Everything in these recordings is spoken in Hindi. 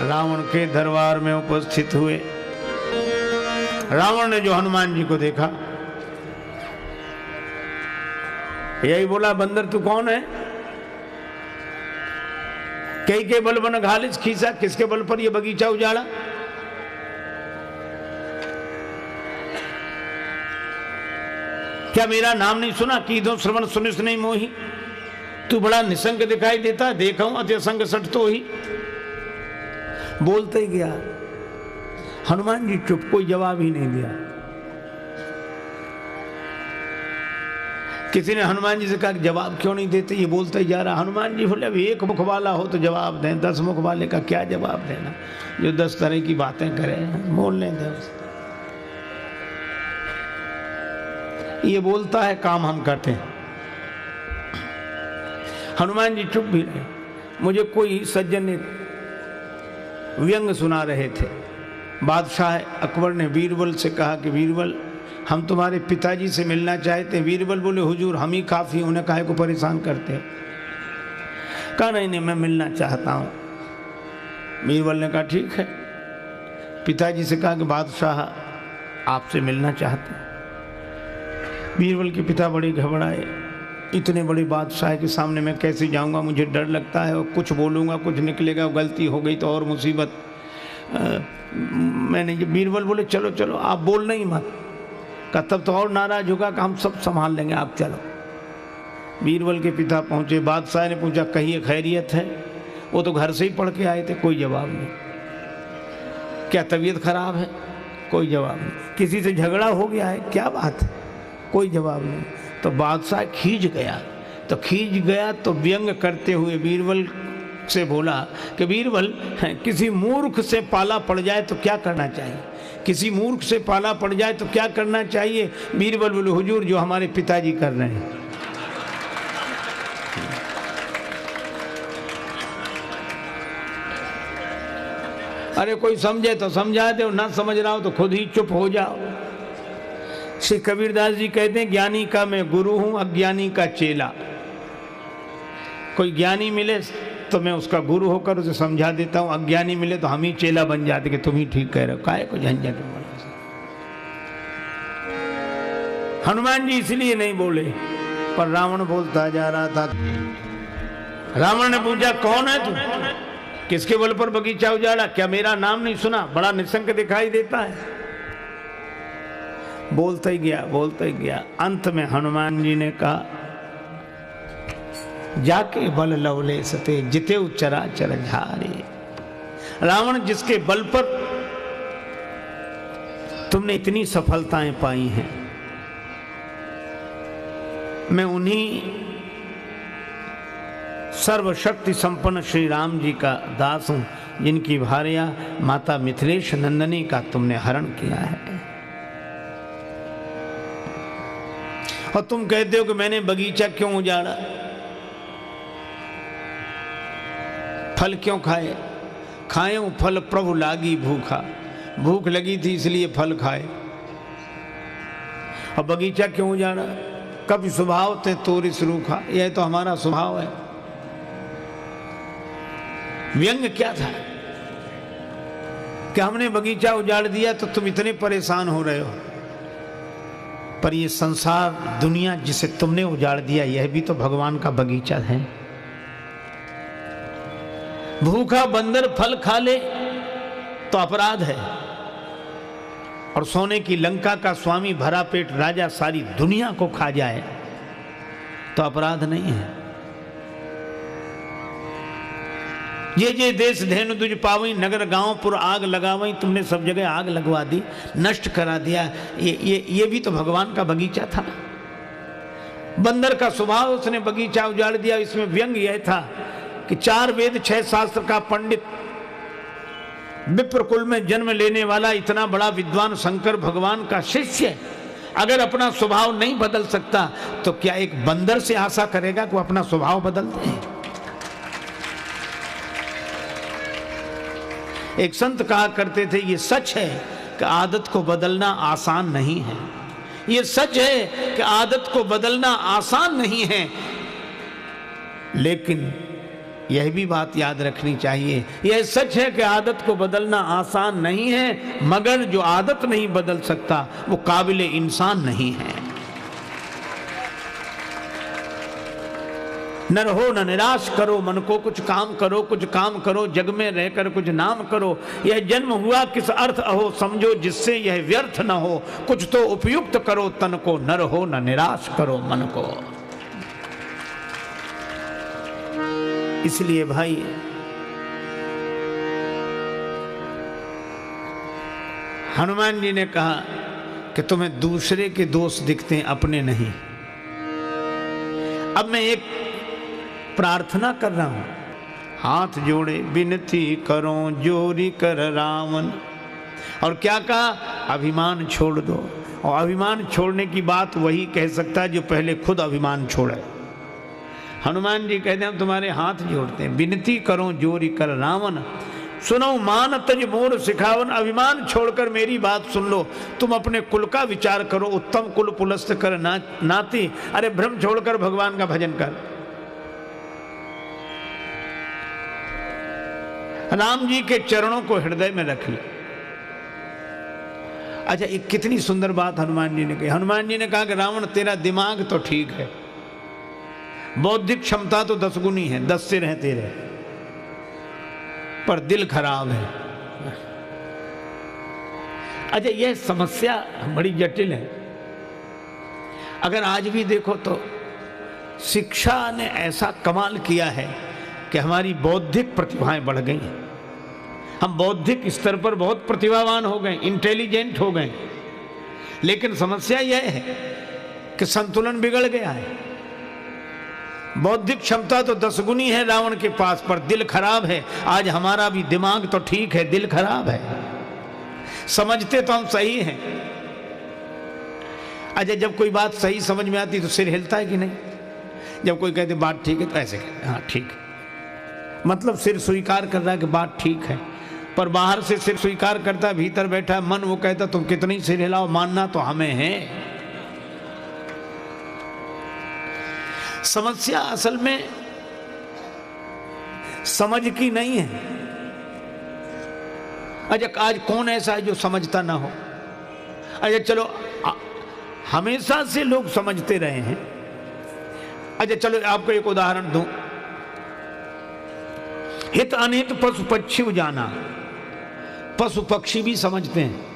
रावण के दरबार में उपस्थित हुए। रावण ने जो हनुमान जी को देखा, यही बोला, बंदर तू कौन है? कई के बल बन घालिस खीसा, किसके बल पर यह बगीचा उजाड़ा? क्या मेरा नाम नहीं सुना? कीधो श्रवण सुनिस नहीं मोही। तू बड़ा निसंग दिखाई देता, देखा हूं अति असंग सट तो ही। बोलते ही गया। हनुमान जी चुप, कोई जवाब ही नहीं दिया। किसी ने हनुमान जी से कहा जवाब क्यों नहीं देते, ये बोलते ही जा रहा। हनुमान जी बोले, अब एक मुख वाला हो तो जवाब दें, 10 मुख वाले का क्या जवाब देना, जो 10 तरह की बातें करे, बोलने दें उसे। ये बोलता है, काम हम करते हैं। हनुमान जी चुप भी रहे। मुझे कोई सज्जन ने व्यंग सुना रहे थे। बादशाह अकबर ने बीरबल से कहा कि बीरबल, हम तुम्हारे पिताजी से मिलना चाहते हैं। बीरबल बोले, हुजूर हम ही काफ़ी, उन्हें काहे को परेशान करते हो? कहा नहीं नहीं, मैं मिलना चाहता हूँ। बीरबल ने कहा ठीक है। पिताजी से कहा कि बादशाह आपसे मिलना चाहते हैं। बीरबल के पिता बड़े घबराए। इतने बड़े बादशाह के सामने मैं कैसे जाऊंगा, मुझे डर लगता है, और कुछ बोलूँगा कुछ निकलेगा, गलती हो गई तो और मुसीबत। मैंने बीरबल बोले चलो चलो, आप बोलना ही मत। का तब तो और नाराज होगा कि हम सब संभाल लेंगे, आप चलो। बीरबल के पिता पहुँचे। बादशाह ने पूछा कहिए खैरियत है? वो तो घर से ही पढ़ के आए थे। कोई जवाब नहीं। क्या तबीयत खराब है? कोई जवाब नहीं। किसी से झगड़ा हो गया है? क्या बात है? कोई जवाब नहीं। तो बादशाह खींच गया तो व्यंग करते हुए बीरबल से बोला कि बीरबल, किसी मूर्ख से पाला पड़ जाए तो क्या करना चाहिए? किसी मूर्ख से पाला पड़ जाए तो क्या करना चाहिए? बीरबल बोले, हुजूर जो हमारे पिताजी कर रहे हैं। अरे कोई समझे तो समझा दो, ना समझ रहा हो तो खुद ही चुप हो जाओ। श्री कबीरदास जी कहते हैं, ज्ञानी का मैं गुरु हूं, अज्ञानी का चेला। कोई ज्ञानी मिले तो मैं उसका गुरु होकर उसे समझा देता हूं, अज्ञानी मिले तो हम ही चेला बन जाते कि तुम ही ठीक कह रहे हो, काहे को झंझट। हनुमान जी इसलिए नहीं बोले, पर रावण बोलता जा रहा था। रावण ने पूछा कौन है तू? किसके बल पर बगीचा उजाड़ा? क्या मेरा नाम नहीं सुना? बड़ा निसंग दिखाई देता है। बोलते ही गया। अंत में हनुमान जी ने कहा, जाके बल लवले सते जिते चराचर झारे। रावण, जिसके बल पर तुमने इतनी सफलताएं पाई हैं, मैं उन्हीं सर्वशक्ति संपन्न श्री राम जी का दास हूं, जिनकी भार्या माता मिथिलेश नंदनी का तुमने हरण किया है। और तुम कहते हो कि मैंने बगीचा क्यों उजाड़ा? फल क्यों खाए? खाए फल प्रभु लागी भूखा। भूख लगी थी इसलिए फल खाए। और बगीचा क्यों उजाड़ा? कभी स्वभाव ते तोरिस रूखा। यह तो हमारा स्वभाव है। व्यंग क्या था कि हमने बगीचा उजाड़ दिया तो तुम इतने परेशान हो रहे हो, पर ये संसार दुनिया जिसे तुमने उजाड़ दिया, यह भी तो भगवान का बगीचा है। भूखा बंदर फल खा ले तो अपराध है, और सोने की लंका का स्वामी भरा पेट राजा सारी दुनिया को खा जाए तो अपराध नहीं है। ये देश धेनु दुज पावई, नगर गांव पुर आग लगावई। तुमने सब जगह आग लगवा दी, नष्ट करा दिया। ये भी तो भगवान का बगीचा था। बंदर का स्वभाव, उसने बगीचा उजाड़ दिया। इसमें व्यंग यह था कि 4 वेद 6 शास्त्र का पंडित, विप्र कुल में जन्म लेने वाला इतना बड़ा विद्वान शंकर भगवान का शिष्य अगर अपना स्वभाव नहीं बदल सकता, तो क्या एक बंदर से आशा करेगा कि वो अपना स्वभाव बदल दे? एक संत कहा करते थे, ये सच है कि आदत को बदलना आसान नहीं है। ये सच है कि आदत को बदलना आसान नहीं है, लेकिन यह भी बात याद रखनी चाहिए। यह सच है कि आदत को बदलना आसान नहीं है, मगर जो आदत नहीं बदल सकता वो काबिल इंसान नहीं है। न रहो न निराश करो मन को, कुछ काम करो जग में रहकर कुछ नाम करो। यह जन्म हुआ किस अर्थ अहो, समझो जिससे यह व्यर्थ न हो। कुछ तो उपयुक्त करो तन को, न रहो न निराश करो मन को। इसलिए भाई हनुमान जी ने कहा कि तुम्हें दूसरे के दोष दिखते हैं, अपने नहीं। अब मैं एक प्रार्थना कर रहा हूं, हाथ जोड़े विनती करो जोरी कर रावण। और क्या कहा? अभिमान छोड़ दो। और अभिमान छोड़ने की बात वही कह सकता है जो पहले खुद अभिमान छोड़े। हनुमान जी कहते हैं तुम्हारे हाथ जोड़ते हैं, विनती करो जोरी कर रावण। सुनो मान तज मोर सिखावन, अभिमान छोड़कर मेरी बात सुन लो। तुम अपने कुल का विचार करो, उत्तम कुल पुलस्त कर नाती। अरे भ्रम छोड़कर भगवान का भजन कर। राम जी के चरणों को हृदय में रख ले। अच्छा, एक कितनी सुंदर बात हनुमान जी ने कही। हनुमान जी ने कहा कि रावण तेरा दिमाग तो ठीक है, बौद्धिक क्षमता तो 10 गुनी है, 10 सिर हैं तेरे, पर दिल खराब है। अच्छा, यह समस्या बड़ी जटिल है। अगर आज भी देखो तो शिक्षा ने ऐसा कमाल किया है कि हमारी बौद्धिक प्रतिभाएं बढ़ गई हैं। हम बौद्धिक स्तर पर बहुत प्रतिभावान हो गए, इंटेलिजेंट हो गए। लेकिन समस्या यह है कि संतुलन बिगड़ गया है। बौद्धिक क्षमता तो 10 गुनी है रावण के पास, पर दिल खराब है। आज हमारा भी दिमाग तो ठीक है, दिल खराब है। समझते तो हम सही हैं। अच्छा, जब कोई बात सही समझ में आती तो सिर हिलता है कि नहीं? जब कोई कहते बात ठीक है तो ऐसे कहते हाँ ठीक है, मतलब सिर स्वीकार कर रहा है कि बात ठीक है। पर बाहर से सिर स्वीकार करता, भीतर बैठा मन वो कहता तुम कितनी सिर हिलाओ, मानना तो हमें है। समस्या असल में समझ की नहीं है। अच्छा, आज कौन ऐसा है जो समझता ना हो? अच्छा चलो, हमेशा से लोग समझते रहे हैं। अच्छा चलो, आपको एक उदाहरण दूं। हित अनित पशु पक्षी जाना, पशु पक्षी भी समझते हैं।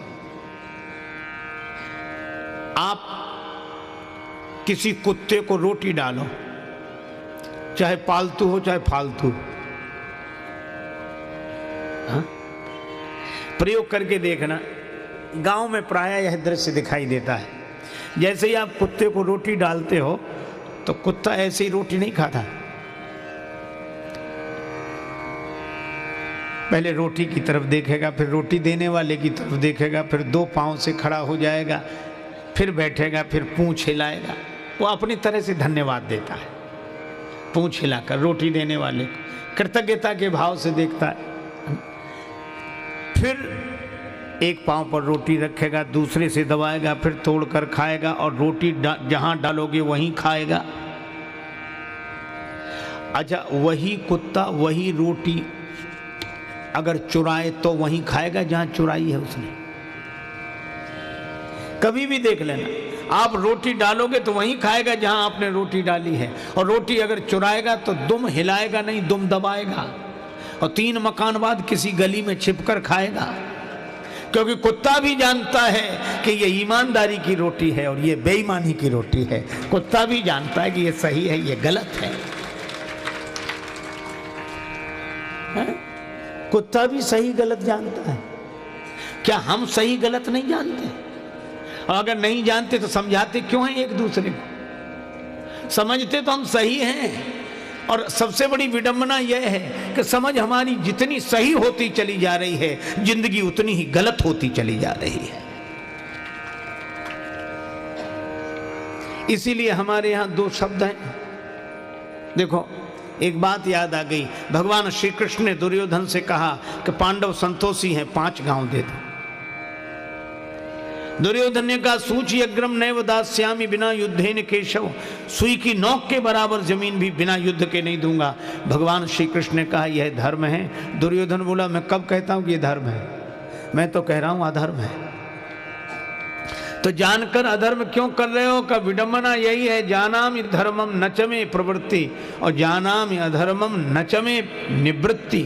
आप किसी कुत्ते को रोटी डालो, चाहे पालतू हो चाहे फालतू, प्रयोग करके देखना। गांव में प्रायः यह दृश्य दिखाई देता है। जैसे ही आप कुत्ते को रोटी डालते हो तो कुत्ता ऐसे ही रोटी नहीं खाता, पहले रोटी की तरफ देखेगा, फिर रोटी देने वाले की तरफ देखेगा, फिर 2 पांव से खड़ा हो जाएगा, फिर बैठेगा, फिर पूंछ हिलाएगा। वो अपनी तरह से धन्यवाद देता है, पूंछ हिलाकर रोटी देने वाले को कृतज्ञता के भाव से देखता है। फिर एक पांव पर रोटी रखेगा, दूसरे से दबाएगा, फिर तोड़कर खाएगा और रोटी जहां डालोगे वहीं खाएगा। अच्छा, वही कुत्ता वही रोटी अगर चुराए तो वहीं खाएगा जहां चुराई है उसने। कभी भी देख लेना, आप रोटी डालोगे तो वहीं खाएगा जहां आपने रोटी डाली है, और रोटी अगर चुराएगा तो दुम हिलाएगा नहीं, दुम दबाएगा, और 3 मकान बाद किसी गली में छिपकर खाएगा। क्योंकि कुत्ता भी जानता है कि ये ईमानदारी की रोटी है और ये बेईमानी की रोटी है। कुत्ता भी जानता है कि ये सही है, ये गलत है। कुत्ता भी सही गलत जानता है। क्या हम सही गलत नहीं जानते? और अगर नहीं जानते तो समझाते क्यों हैं एक दूसरे को? समझते तो हम सही हैं। और सबसे बड़ी विडंबना यह है कि समझ हमारी जितनी सही होती चली जा रही है, जिंदगी उतनी ही गलत होती चली जा रही है। इसीलिए हमारे यहां 2 शब्द हैं। देखो, एक बात याद आ गई। भगवान श्री कृष्ण ने दुर्योधन से कहा कि पांडव संतोषी हैं, 5 गांव दे दो। दुर्योधन ने कहा सूची अग्रम नैव दास्यामि बिना युद्धेन केशव, सुई की नोक के बराबर जमीन भी बिना युद्ध के नहीं दूंगा। भगवान श्री कृष्ण ने कहा यह धर्म है। दुर्योधन बोला मैं कब कहता हूं कि यह धर्म है, मैं तो कह रहा हूं अधर्म है। तो जानकर अधर्म क्यों कर रहे हो? का विडंबना यही है, जानामि धर्मम नचमे प्रवृत्ति और जानामि अधर्मम नचमे निवृत्ति।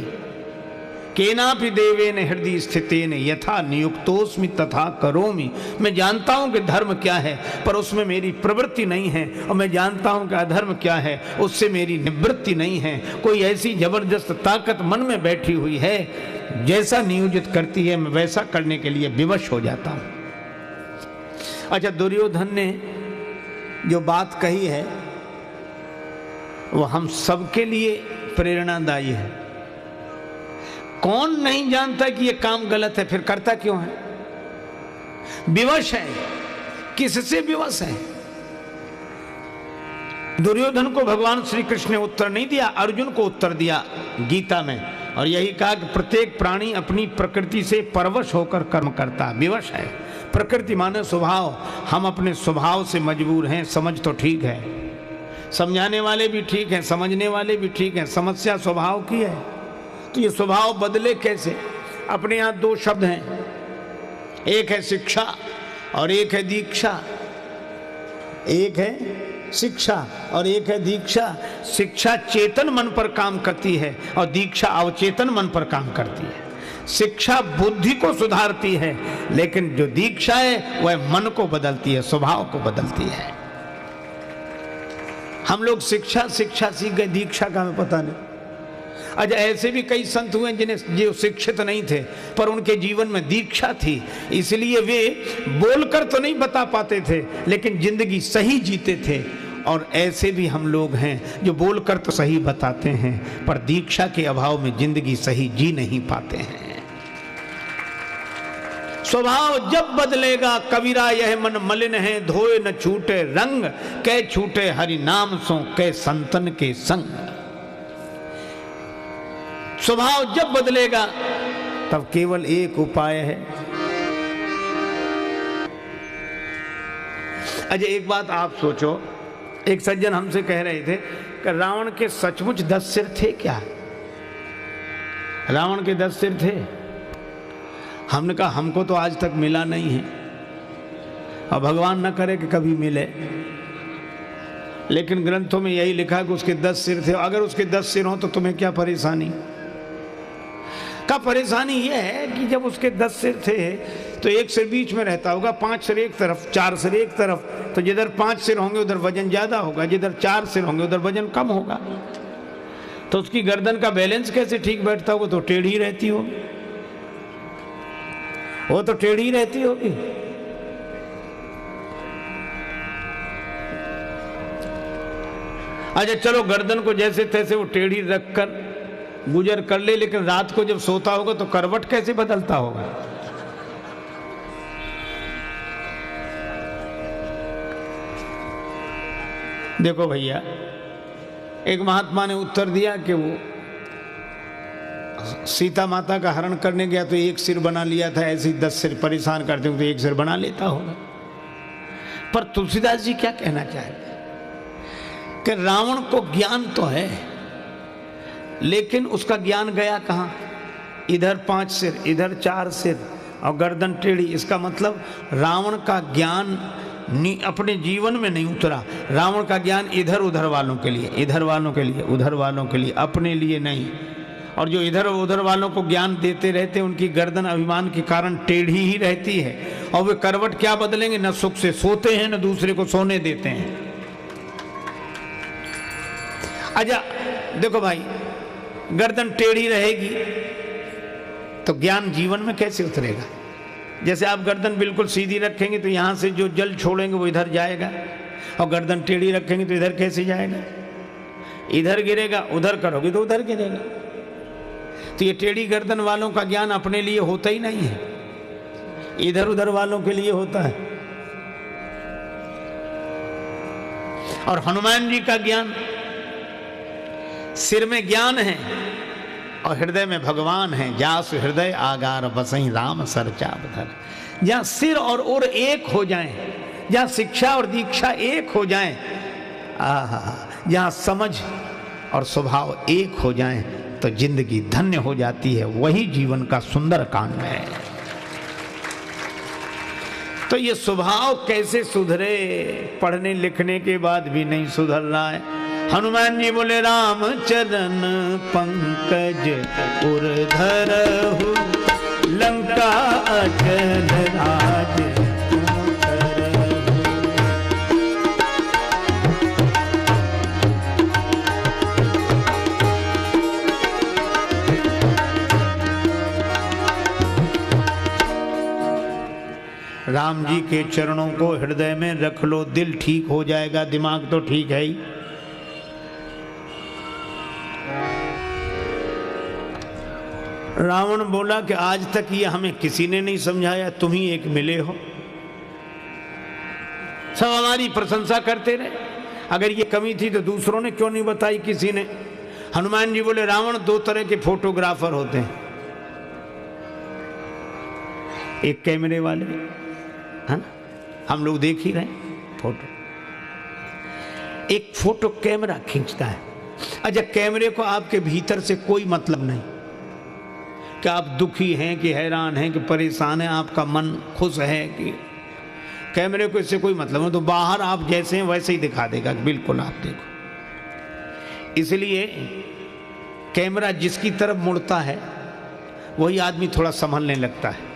केनापि देवेन हृदय स्थितेन यथा नियुक्तोस्मि तथा करोमि। मैं जानता हूं कि धर्म क्या है पर उसमें मेरी प्रवृत्ति नहीं है, और मैं जानता हूं कि अधर्म क्या है उससे मेरी निवृत्ति नहीं है। कोई ऐसी जबरदस्त ताकत मन में बैठी हुई है, जैसा नियोजित करती है मैं वैसा करने के लिए विवश हो जाता हूं। अच्छा, दुर्योधन ने जो बात कही है वो हम सबके लिए प्रेरणादायी है। कौन नहीं जानता कि ये काम गलत है, फिर करता क्यों है? विवश है, किससे विवश है? दुर्योधन को भगवान श्री कृष्ण ने उत्तर नहीं दिया, अर्जुन को उत्तर दिया गीता में, और यही कहा कि प्रत्येक प्राणी अपनी प्रकृति से परवश होकर कर्म करता, विवश है। प्रकृति माने स्वभाव, हम अपने स्वभाव से मजबूर हैं। समझ तो ठीक है, समझाने वाले भी ठीक हैं, समझने वाले भी ठीक हैं, समस्या स्वभाव की है। तो ये स्वभाव बदले कैसे? अपने यहाँ दो शब्द हैं, एक है शिक्षा और एक है दीक्षा। एक है शिक्षा और एक है दीक्षा। शिक्षा चेतन मन पर काम करती है और दीक्षा अवचेतन मन पर काम करती है। शिक्षा बुद्धि को सुधारती है, लेकिन जो दीक्षा है वह मन को बदलती है, स्वभाव को बदलती है। हम लोग शिक्षा सीख गए, दीक्षा का हमें पता नहीं। अच्छा, ऐसे भी कई संत हुए जिन्हें जो शिक्षित नहीं थे पर उनके जीवन में दीक्षा थी, इसलिए वे बोलकर तो नहीं बता पाते थे लेकिन जिंदगी सही जीते थे। और ऐसे भी हम लोग हैं जो बोलकर तो सही बताते हैं पर दीक्षा के अभाव में जिंदगी सही जी नहीं पाते हैं। स्वभाव जब बदलेगा कबीरा यह मन मलिन है, धोए न छूटे रंग, कै छूटे हरि नाम सो कै संतन के संग। स्वभाव जब बदलेगा तब केवल एक उपाय है। अच्छा, एक बात आप सोचो, एक सज्जन हमसे कह रहे थे कि रावण के सचमुच 10 सिर थे क्या? रावण के 10 सिर थे? हमने कहा हमको तो आज तक मिला नहीं है और भगवान न करे कि कभी मिले, लेकिन ग्रंथों में यही लिखा कि उसके 10 सिर थे। अगर उसके 10 सिर हों तो तुम्हें क्या परेशानी? का परेशानी यह है कि जब उसके 10 सिर थे तो एक सिर बीच में रहता होगा, 5 सिर एक तरफ, 4 सिर एक तरफ, तो जिधर 5 सिर होंगे उधर वजन ज्यादा होगा, जिधर 4 सिर होंगे उधर वजन कम होगा। तो उसकी गर्दन का बैलेंस कैसे ठीक बैठता होगा? तो टेढ़ी रहती होगी, वो तो टेढ़ी रहती होगी। अच्छा चलो, गर्दन को जैसे तैसे वो टेढ़ी रखकर गुजर कर ले, लेकिन रात को जब सोता होगा तो करवट कैसे बदलता होगा? देखो भैया, एक महात्मा ने उत्तर दिया कि वो सीता माता का हरण करने गया तो एक सिर बना लिया था, ऐसे ही 10 सिर परेशान करते हो तो एक सिर बना लेता होगा। पर तुलसीदास जी क्या कहना चाहते कि रावण को ज्ञान तो है लेकिन उसका ज्ञान गया कहाँ? इधर 5 सिर, इधर 4 सिर और गर्दन टेढ़ी। इसका मतलब रावण का ज्ञान अपने जीवन में नहीं उतरा। रावण का ज्ञान इधर उधर वालों के लिए, इधर वालों के लिए, उधर वालों के लिए, अपने लिए नहीं। और जो इधर उधर वालों को ज्ञान देते रहते उनकी गर्दन अभिमान के कारण टेढ़ी ही रहती है और वे करवट क्या बदलेंगे? न सुख से सोते हैं न दूसरे को सोने देते हैं। अच्छा देखो भाई, गर्दन टेढ़ी रहेगी तो ज्ञान जीवन में कैसे उतरेगा? जैसे आप गर्दन बिल्कुल सीधी रखेंगे तो यहां से जो जल छोड़ेंगे वो इधर जाएगा, और गर्दन टेढ़ी रखेंगे तो इधर कैसे जाएगा? इधर गिरेगा, उधर करोगे तो उधर गिरेगा। तो ये टेढ़ी गर्दन वालों का ज्ञान अपने लिए होता ही नहीं है, इधर उधर वालों के लिए होता है। और हनुमान जी का ज्ञान, सिर में ज्ञान है और हृदय में भगवान है। जास हृदय आगार बसई राम सरचाप धर। जहाँ सिर और उर एक हो जाएं, जहाँ शिक्षा और दीक्षा एक हो जाएं, जहाँ समझ और स्वभाव एक हो जाएं, तो जिंदगी धन्य हो जाती है। वही जीवन का सुंदर कांड है। तो ये स्वभाव कैसे सुधरे? पढ़ने लिखने के बाद भी नहीं सुधर रहा है। हनुमान जी बोले राम चरण पंकज उर्धरहु लंका अचल राज तुम करहु। राम जी के चरणों को हृदय में रख लो, दिल ठीक हो जाएगा, दिमाग तो ठीक है ही। रावण बोला कि आज तक ये हमें किसी ने नहीं समझाया, तुम ही एक मिले हो। सब हमारी प्रशंसा करते रहे, अगर ये कमी थी तो दूसरों ने क्यों नहीं बताई किसी ने? हनुमान जी बोले रावण दो तरह के फोटोग्राफर होते हैं, एक कैमरे वाले, है ना, हम लोग देख ही रहे फोटो, एक फोटो कैमरा खींचता है। अच्छा, कैमरे को आपके भीतर से कोई मतलब नहीं कि आप दुखी हैं कि हैरान हैं कि परेशान हैं, आपका मन खुश है कि, कैमरे को इससे कोई मतलब नहीं। तो बाहर आप जैसे हैं वैसे ही दिखा देगा, बिल्कुल आप देखो। इसलिए कैमरा जिसकी तरफ मुड़ता है वही आदमी थोड़ा संभलने लगता है,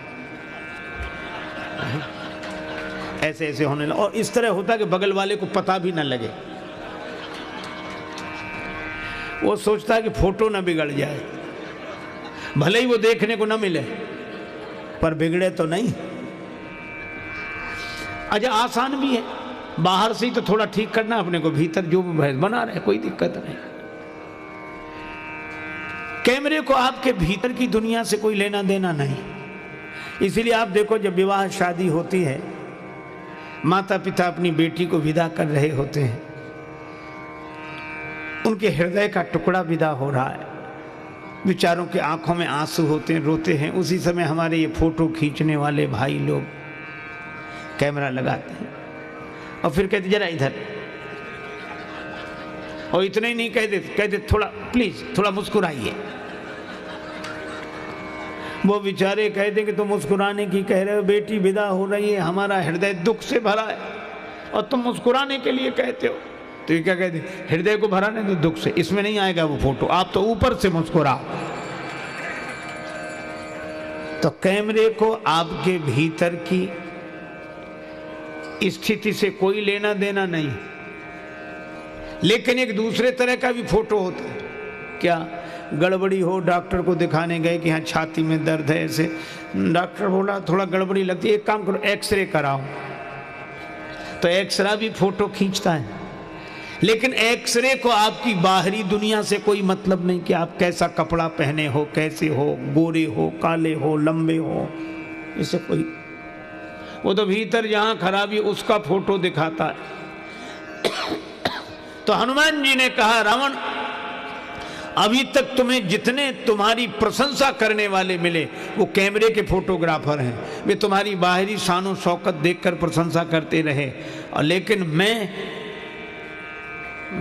ऐसे ऐसे होने लगा। और इस तरह होता है कि बगल वाले को पता भी ना लगे, वो सोचता है कि फोटो ना बिगड़ जाए, भले ही वो देखने को ना मिले पर बिगड़े तो नहीं। अच्छा, आसान भी है, बाहर से ही तो थोड़ा ठीक करना अपने को, भीतर जो भी बना रहे कोई दिक्कत नहीं। कैमरे को आपके भीतर की दुनिया से कोई लेना देना नहीं। इसीलिए आप देखो, जब विवाह शादी होती है, माता पिता अपनी बेटी को विदा कर रहे होते हैं, उनके हृदय का टुकड़ा विदा हो रहा है, बेचारों के आंखों में आंसू होते हैं, रोते हैं। उसी समय हमारे ये फोटो खींचने वाले भाई लोग कैमरा लगाते हैं और फिर कहते जरा इधर, और इतना ही नहीं कहते थोड़ा प्लीज थोड़ा मुस्कुराइए। वो बेचारे कहते कि तुम मुस्कुराने की कह रहे हो, बेटी विदा हो रही है, हमारा हृदय दुख से भरा है और तुम मुस्कुराने के लिए कहते हो। तो ये क्या कहते, हृदय को भरा नहीं तो दुख से, इसमें नहीं आएगा वो फोटो, आप तो ऊपर से मुस्कुराओ। तो कैमरे को आपके भीतर की स्थिति से कोई लेना देना नहीं, लेकिन एक दूसरे तरह का भी फोटो होता है। क्या गड़बड़ी हो, डॉक्टर को दिखाने गए कि हाँ छाती में दर्द है, ऐसे डॉक्टर बोला थोड़ा गड़बड़ी लगती है, एक काम करो एक्सरे कराओ। तो एक्सरे भी फोटो खींचता है, लेकिन एक्सरे को आपकी बाहरी दुनिया से कोई मतलब नहीं कि आप कैसा कपड़ा पहने हो, कैसे हो, गोरे हो, काले हो, लंबे हो, इससे कोई, वो तो भीतर जहां खराबी उसका फोटो दिखाता है। तो हनुमान जी ने कहा रावण, अभी तक तुम्हें जितने तुम्हारी प्रशंसा करने वाले मिले वो कैमरे के फोटोग्राफर हैं, वे तुम्हारी बाहरी शानो शौकत देखकर प्रशंसा करते रहे, और लेकिन मैं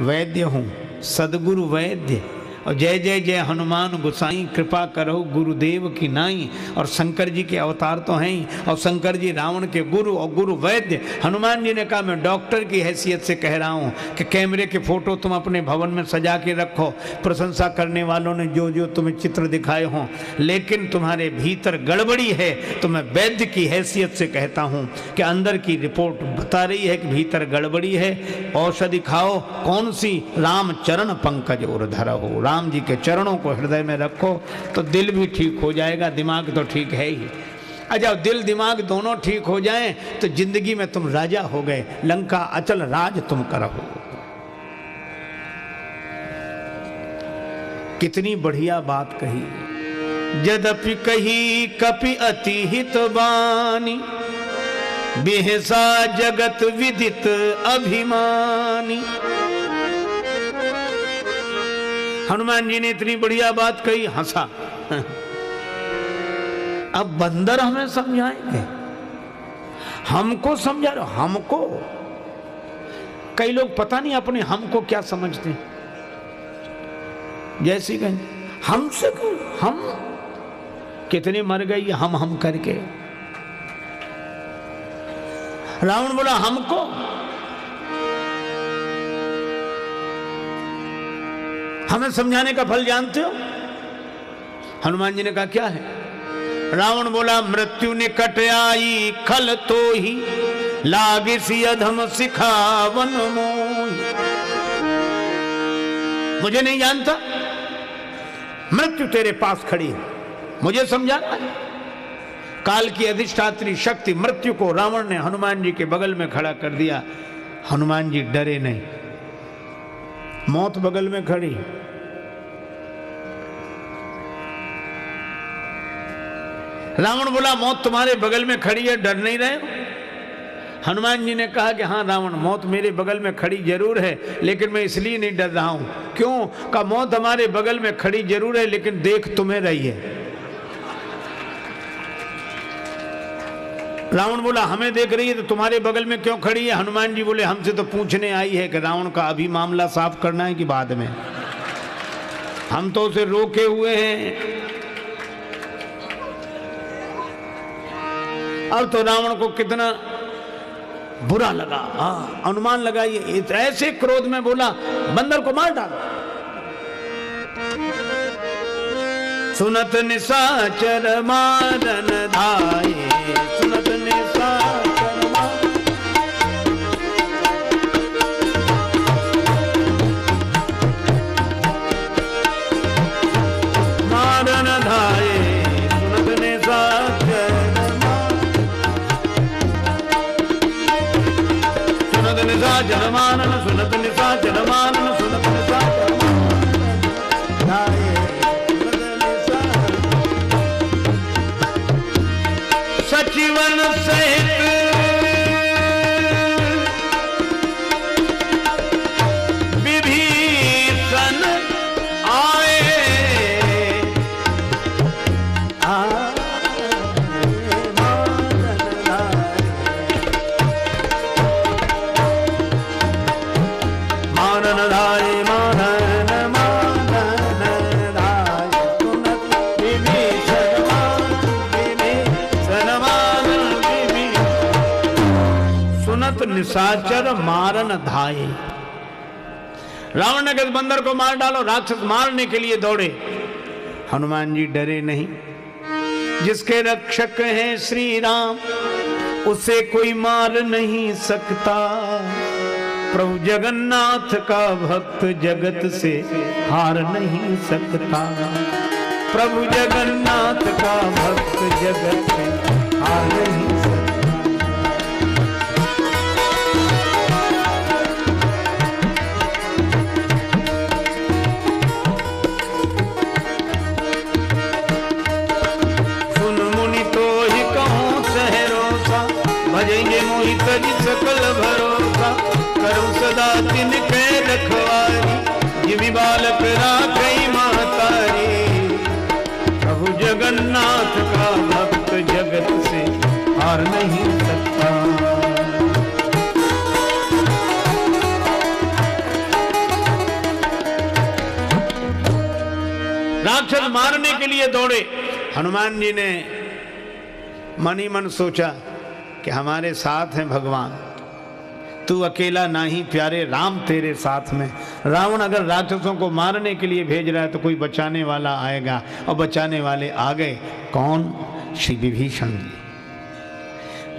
वैद्य हूँ, सदगुरु वैद्य, और जय जय जय हनुमान गोसाई, कृपा करो गुरुदेव की नाई। और शंकर जी के अवतार तो हैं ही, और शंकर जी रावण के गुरु और गुरु वैद्य। हनुमान जी ने कहा मैं डॉक्टर की हैसियत से कह रहा हूँ कि कैमरे के फोटो तुम अपने भवन में सजा के रखो, प्रशंसा करने वालों ने जो जो तुम्हें चित्र दिखाए हों, लेकिन तुम्हारे भीतर गड़बड़ी है। तो मैं वैद्य की हैसियत से कहता हूँ कि अंदर की रिपोर्ट बता रही है कि भीतर गड़बड़ी है, औषधि खाओ। कौन सी? राम चरण पंकज उर्धर हो, राम जी के चरणों को हृदय में रखो तो दिल भी ठीक हो जाएगा, दिमाग तो ठीक है ही। अच्छा, दिल दिमाग दोनों ठीक हो जाएं तो जिंदगी में तुम राजा हो गए, लंका अचल राज तुम करो। कितनी बढ़िया बात कही। यद्यपि कही कपि अति हित बानी, बिहसा जगत विदित अभिमानी। हनुमान जी ने इतनी बढ़िया बात कही, हंसा। अब बंदर हमें समझाएंगे, हमको समझा रहे, हमको। कई लोग पता नहीं अपने हमको क्या समझते हैं। जैसी कहें हमसे क्यों, हम कितने मर गए हम करके। रावण बोला हमको, हमें समझाने का फल जानते हो? हनुमान जी ने कहा क्या है? रावण बोला मृत्यु निकट आई खल तो ही लागे सी अधम सिखावन मोही। मुझे नहीं जानता, मृत्यु तेरे पास खड़ी है, मुझे समझाना है। काल की अधिष्ठात्री शक्ति मृत्यु को रावण ने हनुमान जी के बगल में खड़ा कर दिया। हनुमान जी डरे नहीं, मौत बगल में खड़ी। रावण बोला मौत तुम्हारे बगल में खड़ी है, डर नहीं रहे हो? हनुमान जी ने कहा कि हाँ रावण, मौत मेरे बगल में खड़ी जरूर है, लेकिन मैं इसलिए नहीं डर रहा हूं। क्यों? का मौत हमारे बगल में खड़ी जरूर है, लेकिन देख तुम्हें रही है। रावण बोला हमें देख रही है तो तुम्हारे बगल में क्यों खड़ी है? हनुमान जी बोले हमसे तो पूछने आई है कि रावण का अभी मामला साफ करना है कि बाद में? हम तो उसे रोके हुए हैं। अब तो रावण को कितना बुरा लगा, अनुमान लगाइए, ऐसे क्रोध में बोला बंदर को मार डालो। सुनत निशाचर मारन धाये, सुनत निशाचर मारन धाये, सुनत निशाचर निशाचर मानन, सुनत निशाचर मानन, सुनत निशाचर सचिवन सहित विभीषण आए, निशाचर मारन धाये। रावण ने कहा बंदर को मार डालो, राक्षस मारने के लिए दौड़े। हनुमान जी डरे नहीं। जिसके रक्षक हैं श्री राम, उसे कोई मार नहीं सकता। प्रभु जगन्नाथ का भक्त जगत से हार नहीं सकता। प्रभु जगन्नाथ का भक्त जगत से हार नहीं सकता। भजेंगे मोहित जी सकल भरोसा, करूं सदा तिनके रखवारी, जिमि बालक राखई महतारी। प्रभु जगन्नाथ का भक्त जगत से हार नहीं सकता। राक्षस मारने के लिए दौड़े। हनुमान जी ने मन ही मन सोचा कि हमारे साथ हैं भगवान, तू अकेला नहीं प्यारे, राम तेरे साथ में। रावण अगर राक्षसों को मारने के लिए भेज रहा है तो कोई बचाने वाला आएगा, और बचाने वाले आ गए। कौन? श्री विभीषण जी।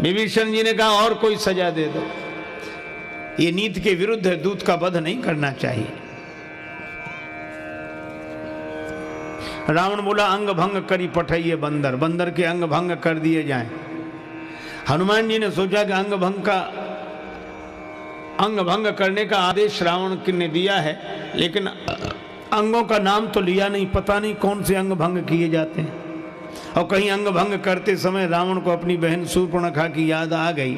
विभीषण जी ने कहा और कोई सजा दे दो, ये नीति के विरुद्ध है, दूत का वध नहीं करना चाहिए। रावण बोला अंग भंग करी पठाइए बंदर, बंदर के अंग भंग कर दिए जाएं। हनुमान जी ने सोचा कि अंग भंग करने का आदेश रावण ने दिया है, लेकिन अंगों का नाम तो लिया नहीं, पता नहीं कौन से अंग भंग किए जाते हैं। और कहीं अंग भंग करते समय रावण को अपनी बहन शूर्पणखा की याद आ गई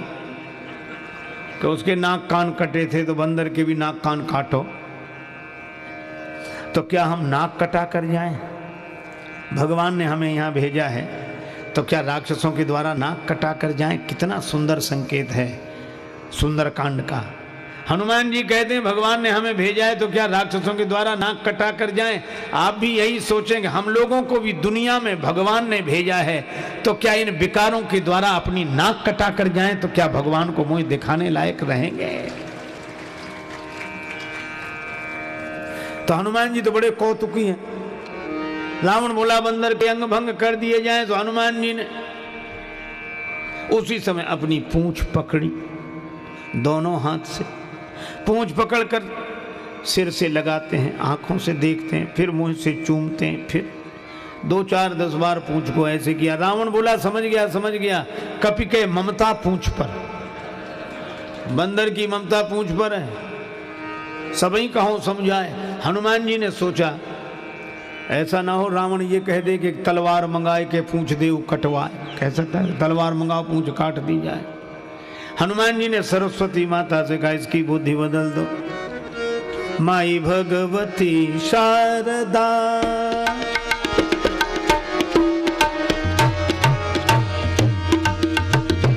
कि उसके नाक कान कटे थे, तो बंदर के भी नाक कान काटो। तो क्या हम नाक कटा कर जाएं? भगवान ने हमें यहाँ भेजा है तो क्या राक्षसों के द्वारा नाक कटा कर जाएं? कितना सुंदर संकेत है सुंदरकांड का। हनुमान जी कहते हैं भगवान ने हमें भेजा है तो क्या राक्षसों के द्वारा नाक कटा कर जाएं? आप भी यही सोचेंगे, हम लोगों को भी दुनिया में भगवान ने भेजा है तो क्या इन विकारों के द्वारा अपनी नाक कटा कर जाएं? तो क्या भगवान को मुंह दिखाने लायक रहेंगे? तो हनुमान जी तो बड़े कौतुकी हैं। रावण बोला बंदर के अंग भंग कर दिए जाएं, तो हनुमान जी ने उसी समय अपनी पूंछ पकड़ी, दोनों हाथ से पूंछ पकड़कर सिर से लगाते हैं, आंखों से देखते हैं, फिर मुंह से चूमते हैं, फिर 2 4 10 बार पूंछ को ऐसे किया। रावण बोला समझ गया समझ गया, कपि के ममता पूंछ पर, बंदर की ममता पूंछ पर है, सबई कहो समझाए। हनुमान जी ने सोचा ऐसा ना हो रावण ये कह दे कि तलवार मंगाए के पूंछ दे कटवाए, कह सकता है तलवार मंगाओ पूंछ काट दी जाए। हनुमान जी ने सरस्वती माता से कहा इसकी बुद्धि बदल दो। माई भगवती शारदा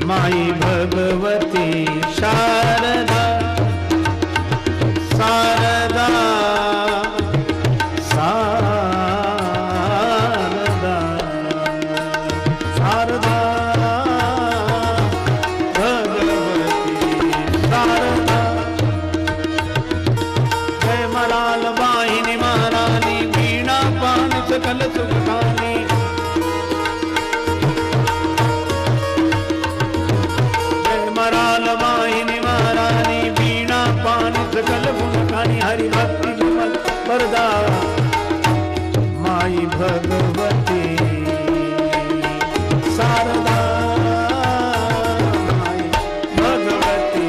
माई भगवती शारदा शारदा सकल सुखानी जय मराल वाहिनी महारानी बीणा पानी सकल गुणगानी हरि भक्ति विमल वरदा माई भगवती शारदा माई भगवती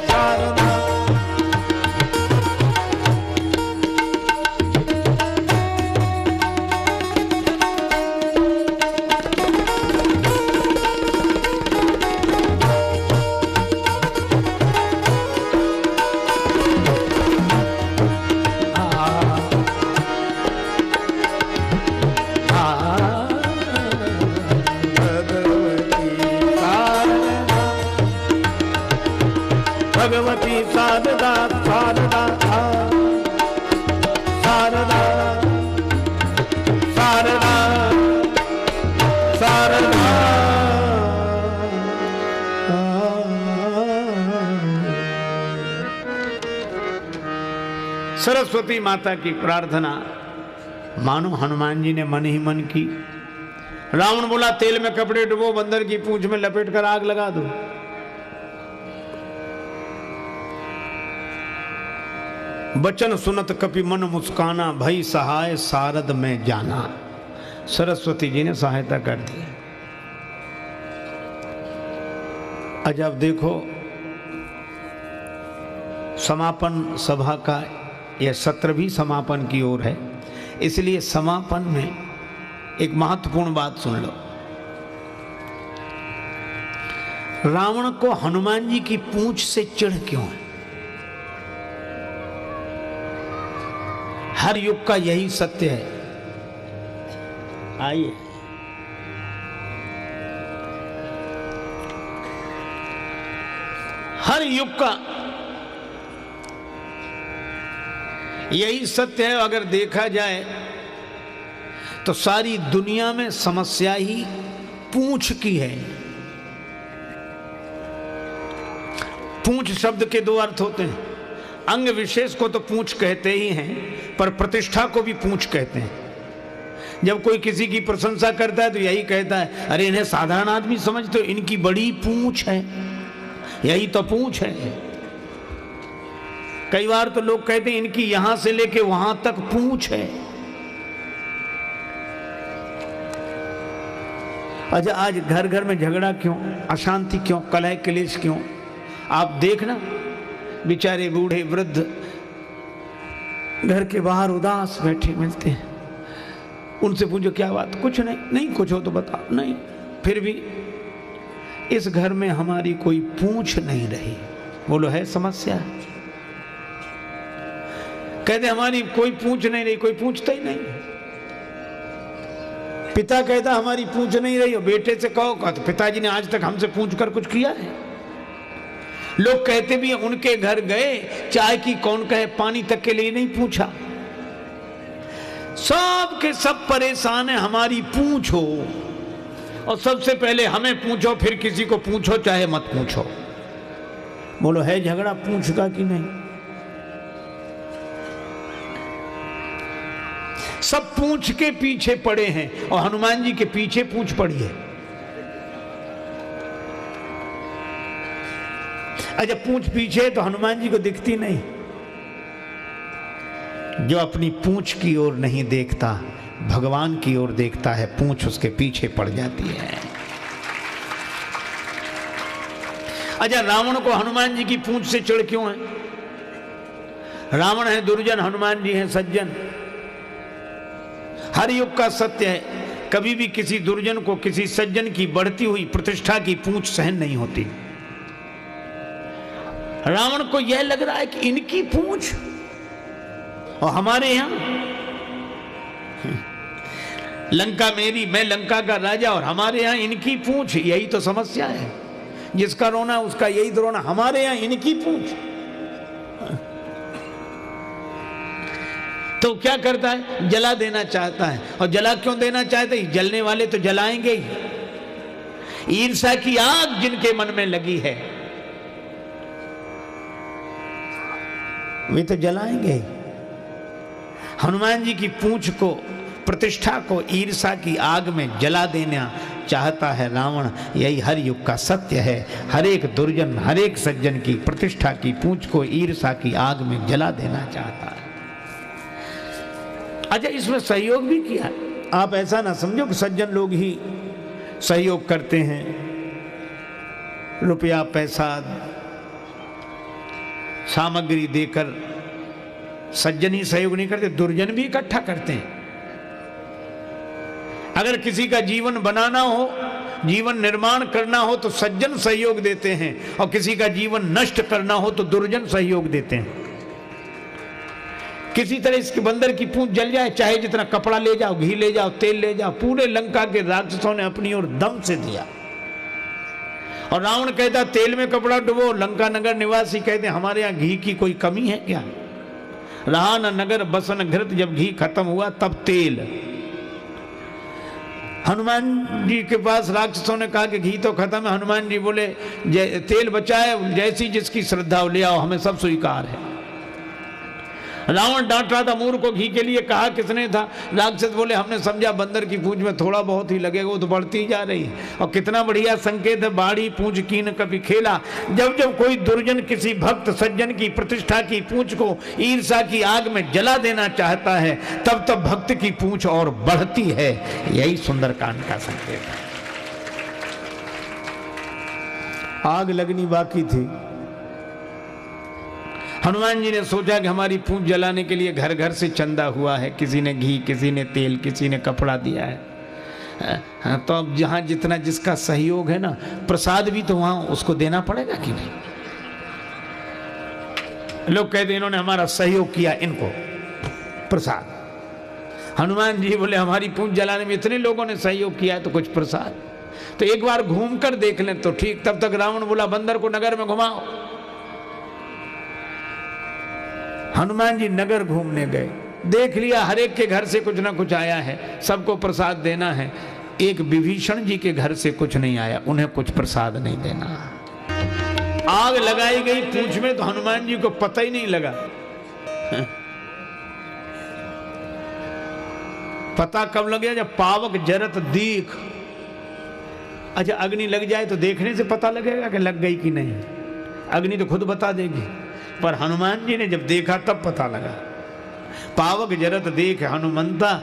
शारदा। भगवती शारदा शारदा शारदा शारदा शारदा। सरस्वती माता की प्रार्थना मानो हनुमान जी ने मन ही मन की। रावण बोला तेल में कपड़े डुबो, बंदर की पूंछ में लपेट कर आग लगा दो। बचन सुनत कपि मन मुस्काना, भई सहाय सारद में जाना। सरस्वती जी ने सहायता कर दी। आज अब देखो समापन सभा का यह सत्र भी समापन की ओर है, इसलिए समापन में एक महत्वपूर्ण बात सुन लो। रावण को हनुमान जी की पूंछ से चिढ़ क्यों है? हर युग का यही सत्य है। आइए हर युग का यही सत्य है। अगर देखा जाए तो सारी दुनिया में समस्या ही पूंछ की है। पूंछ शब्द के 2 अर्थ होते हैं। अंग विशेष को तो पूंछ कहते ही हैं, पर प्रतिष्ठा को भी पूंछ कहते हैं। जब कोई किसी की प्रशंसा करता है तो यही कहता है, अरे इन्हें साधारण आदमी समझते हो, इनकी बड़ी पूंछ है। यही तो पूंछ है। कई बार तो लोग कहते हैं इनकी यहां से लेके वहां तक पूंछ है। अच्छा, आज घर घर में झगड़ा क्यों, अशांति क्यों, कलह क्लेश क्यों? आप देखना, बेचारे बूढ़े वृद्ध घर के बाहर उदास बैठे मिलते हैं। उनसे पूछो क्या बात? कुछ नहीं। नहीं कुछ हो तो बताओ। नहीं। फिर भी इस घर में हमारी कोई पूंछ नहीं रही। बोलो है समस्या? कहते हमारी कोई पूछ नहीं रही, कोई पूछता ही नहीं। पिता कहता हमारी पूछ नहीं रही, हो बेटे से कहो तो पिताजी ने आज तक हमसे पूछ कर कुछ किया है? लोग कहते भी उनके घर गए, चाय की कौन कहे, पानी तक के लिए नहीं पूछा। सब के सब परेशान है, हमारी पूछ हो, और सबसे पहले हमें पूछो, फिर किसी को पूछो चाहे मत पूछो। बोलो है झगड़ा पूछ का कि नहीं? सब पूछ के पीछे पड़े हैं, और हनुमान जी के पीछे पूछ पड़ी है। अच्छा, पूछ पीछे तो हनुमान जी को दिखती नहीं। जो अपनी पूछ की ओर नहीं देखता, भगवान की ओर देखता है, पूछ उसके पीछे पड़ जाती है। अच्छा, रावण को हनुमान जी की पूछ से चिढ़ क्यों है? रावण है दुर्जन, हनुमान जी हैं सज्जन। हर युग का सत्य है, कभी भी किसी दुर्जन को किसी सज्जन की बढ़ती हुई प्रतिष्ठा की पूछ सहन नहीं होती। रावण को यह लग रहा है कि इनकी पूछ, और हमारे यहां लंका मेरी, मैं लंका का राजा, और हमारे यहां इनकी पूछ। यही तो समस्या है, जिसका रोना उसका यही तो रोना, हमारे यहां इनकी पूछ। तो क्या करता है? जला देना चाहता है। और जला क्यों देना चाहता है? जलने वाले तो जलाएंगे ही। ईर्ष्या की आग जिनके मन में लगी है वे तो जलाएंगे ही। हनुमान जी की पूंछ को, प्रतिष्ठा को ईर्ष्या की आग में जला देना चाहता है रावण। यही हर युग का सत्य है। हर एक दुर्जन, हर एक सज्जन की प्रतिष्ठा की पूंछ को ईर्ष्या की आग में जला देना चाहता है। अच्छा, इसमें सहयोग भी किया। आप ऐसा ना समझो कि सज्जन लोग ही सहयोग करते हैं, रुपया पैसा सामग्री देकर सज्जन ही सहयोग नहीं करते, दुर्जन भी इकट्ठा करते हैं। अगर किसी का जीवन बनाना हो, जीवन निर्माण करना हो तो सज्जन सहयोग देते हैं, और किसी का जीवन नष्ट करना हो तो दुर्जन सहयोग देते हैं। किसी तरह इसके बंदर की पूंछ जल जाए, चाहे जितना कपड़ा ले जाओ, घी ले जाओ, तेल ले जाओ, पूरे लंका के राक्षसों ने अपनी ओर दम से दिया। और रावण कहता तेल में कपड़ा डुबो, लंका नगर निवासी कहते हमारे यहाँ घी की कोई कमी है क्या? रहा न नगर बसन घृत, जब घी खत्म हुआ तब तेल। हनुमान जी के पास राक्षसों ने कहा कि घी तो खत्म है। हनुमान जी बोले तेल बचा है, जैसी जिसकी श्रद्धा ले आओ, हमें सब स्वीकार है। रावण डांट रहा था, मूर्ख को घी के लिए कहा किसने था? राक्षस बोले हमने समझा बंदर की पूंछ में थोड़ा बहुत ही लगेगा, वो तो बढ़ती ही जा रही है। और कितना बढ़िया संकेत है, बाड़ी पूंछ कीन कभी खेला। जब जब कोई दुर्जन किसी भक्त सज्जन की प्रतिष्ठा की पूंछ को ईर्ष्या की आग में जला देना चाहता है, तब तब भक्त की पूंछ और बढ़ती है। यही सुंदरकांड का संकेत है। आग लगनी बाकी थी। हनुमान जी ने सोचा कि हमारी पूंछ जलाने के लिए घर घर से चंदा हुआ है, किसी ने घी, किसी ने तेल, किसी ने कपड़ा दिया है। तो अब जहां जितना जिसका सहयोग है ना, प्रसाद भी तो वहां उसको देना पड़ेगा कि नहीं? लोग कहते इन्होंने हमारा सहयोग किया, इनको प्रसाद। हनुमान जी बोले हमारी पूंछ जलाने में इतने लोगों ने सहयोग किया है तो कुछ प्रसाद। तो एक बार घूम कर देख लें तो ठीक। तब तक रावण बोला बंदर को नगर में घुमाओ। हनुमान जी नगर घूमने गए, देख लिया हर एक के घर से कुछ ना कुछ आया है, सबको प्रसाद देना है। एक विभीषण जी के घर से कुछ नहीं आया, उन्हें कुछ प्रसाद नहीं देना। आग लगाई गई पूंछ में तो हनुमान जी को पता ही नहीं लगा। पता कब लग गया? जब पावक जरत दीख। अच्छा, अग्नि लग जाए तो देखने से पता लगेगा कि लग गई कि नहीं? अग्नि तो खुद बता देगी, पर हनुमान जी ने जब देखा तब पता लगा। पावक जरत देख हनुमंता,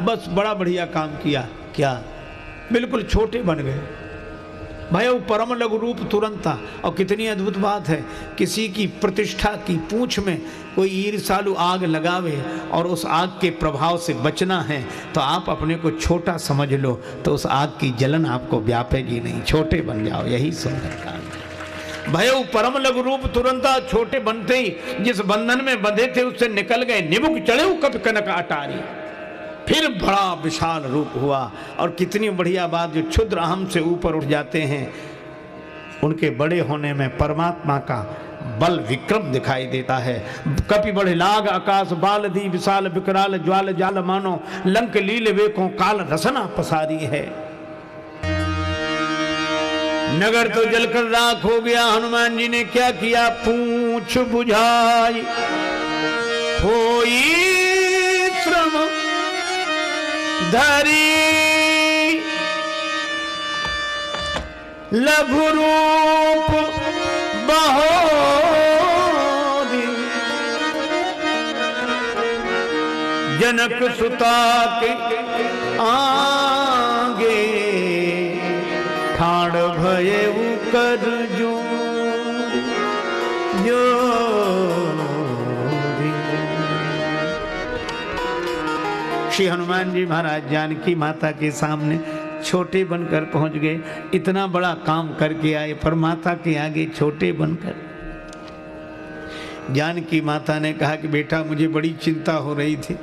बस बड़ा बढ़िया काम किया। क्या? बिल्कुल छोटे बन गए। भय परम लघु रूप तुरंत था। और कितनी अद्भुत बात है, किसी की प्रतिष्ठा की पूंछ में कोई ईर्ष्यालु आग लगावे और उस आग के प्रभाव से बचना है तो आप अपने को छोटा समझ लो, तो उस आग की जलन आपको व्यापेगी नहीं, छोटे बन जाओ। यही सुंदर काम है। भयउ परम लघु रूप तुरंत छोटे बनते ही जिस बंधन में बंधे थे उससे निकल गए। निबुक चढ़े कप कनक अटारी, फिर बड़ा विशाल रूप हुआ। और कितनी बढ़िया बात, जो क्षुद्र अहम से ऊपर उठ जाते हैं उनके बड़े होने में परमात्मा का बल विक्रम दिखाई देता है। कपि बढ़े लाग आकाश बाल दी विशाल विकराल ज्वाल जाल मानो लंक लील वेकों काल रसना पसारी है। नगर तो जलकर राख हो गया, हनुमान जी ने क्या किया, पूंछ बुझाई होई श्रम धरी लघु रूप बहोरी जनक सुता के आगे ठाड़ भये कर जो श्री हनुमान जी महाराज जानकी माता के सामने छोटे बनकर पहुंच गए। इतना बड़ा काम करके आए पर माता के आगे छोटे बनकर। जानकी माता ने कहा कि बेटा मुझे बड़ी चिंता हो रही थी,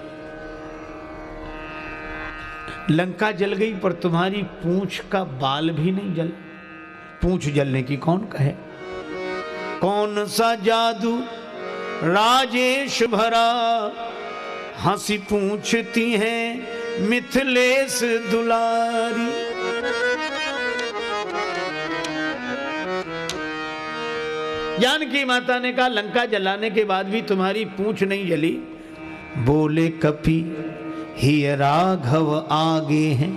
लंका जल गई पर तुम्हारी पूंछ का बाल भी नहीं जल। पूंछ जलने की कौन कहे, कौन सा जादू राजेश भरा, हंसी पूछती हैं मिथिलेश दुलारी। जानकी माता ने कहा लंका जलाने के बाद भी तुम्हारी पूंछ नहीं जली। बोले कपि ही राघव आगे हैं।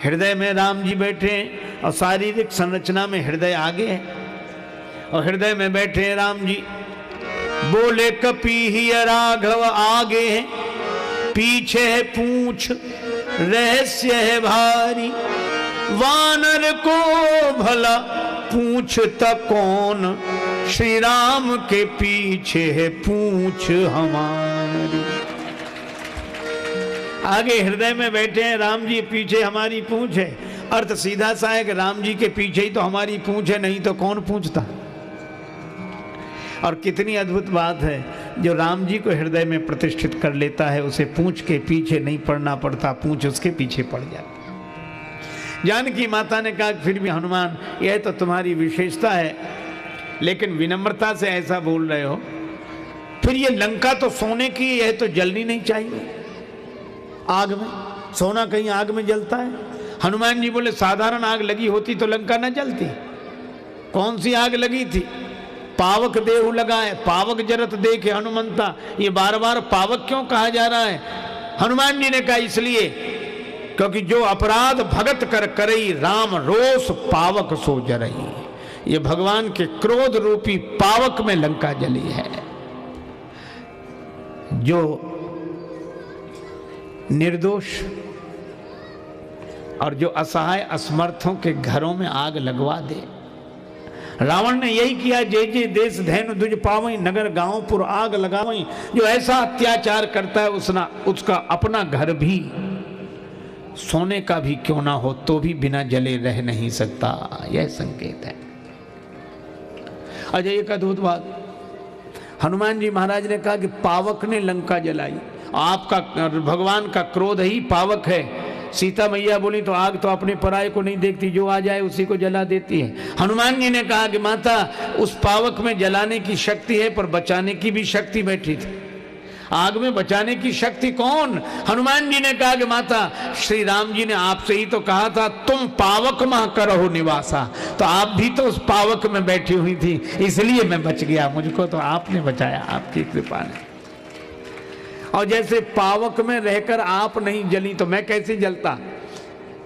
हृदय में राम जी बैठे हैं और शारीरिक संरचना में हृदय आगे है और हृदय में बैठे हैं राम जी। बोले कपि ही राघव आगे है, पीछे है पूंछ रहस्य है भारी। वानर को भला पूछता कौन, श्री राम के पीछे है पूंछ हमारी। आगे हृदय में बैठे हैं राम जी, पीछे हमारी पूंछ है। अर्थ सीधा सा है कि राम जी के पीछे ही तो हमारी पूंछ है, नहीं तो कौन पूछता। और कितनी अद्भुत बात है, जो राम जी को हृदय में प्रतिष्ठित कर लेता है उसे पूंछ के पीछे नहीं पड़ना पड़ता, पूंछ उसके पीछे पड़ जाती। जानकी माता ने कहा फिर भी हनुमान यह तो तुम्हारी विशेषता है, लेकिन विनम्रता से ऐसा बोल रहे हो, फिर ये लंका तो सोने की, यह तो जलनी नहीं चाहिए आग में। सोना कहीं आग में जलता है? हनुमान जी बोले साधारण आग लगी होती तो लंका न जलती। कौन सी आग लगी थी? पावक देहु लगा है, पावक जरत देखे हनुमंता। ये बार बार पावक क्यों कहा जा रहा है? हनुमान जी ने कहा इसलिए क्योंकि जो अपराध भगत कर करई, राम रोष पावक सो जरई। ये भगवान के क्रोध रूपी पावक में लंका जली है। जो निर्दोष और जो असहाय असमर्थों के घरों में आग लगवा दे। रावण ने यही किया, जे जे देश धैनु दुज पावई, नगर गांव पुर आग लगावई। जो ऐसा अत्याचार करता है उसका अपना घर भी सोने का भी क्यों ना हो तो भी बिना जले रह नहीं सकता। यह संकेत है। अजय एक अद्भुत बात, हनुमान जी महाराज ने कहा कि पावक ने लंका जलाई। आपका भगवान का क्रोध ही पावक है। सीता मैया बोली तो आग तो अपने पराये को नहीं देखती, जो आ जाए उसी को जला देती है। हनुमान जी ने कहा कि माता उस पावक में जलाने की शक्ति है पर बचाने की भी शक्ति बैठी थी। आग में बचाने की शक्ति कौन? हनुमान जी ने कहा कि माता श्री राम जी ने आपसे ही तो कहा था तुम पावक मह करहो निवासा, तो आप भी तो उस पावक में बैठी हुई थी, इसलिए मैं बच गया। मुझको तो आपने बचाया, आपकी कृपा ने। और जैसे पावक में रहकर आप नहीं जली तो मैं कैसे जलता?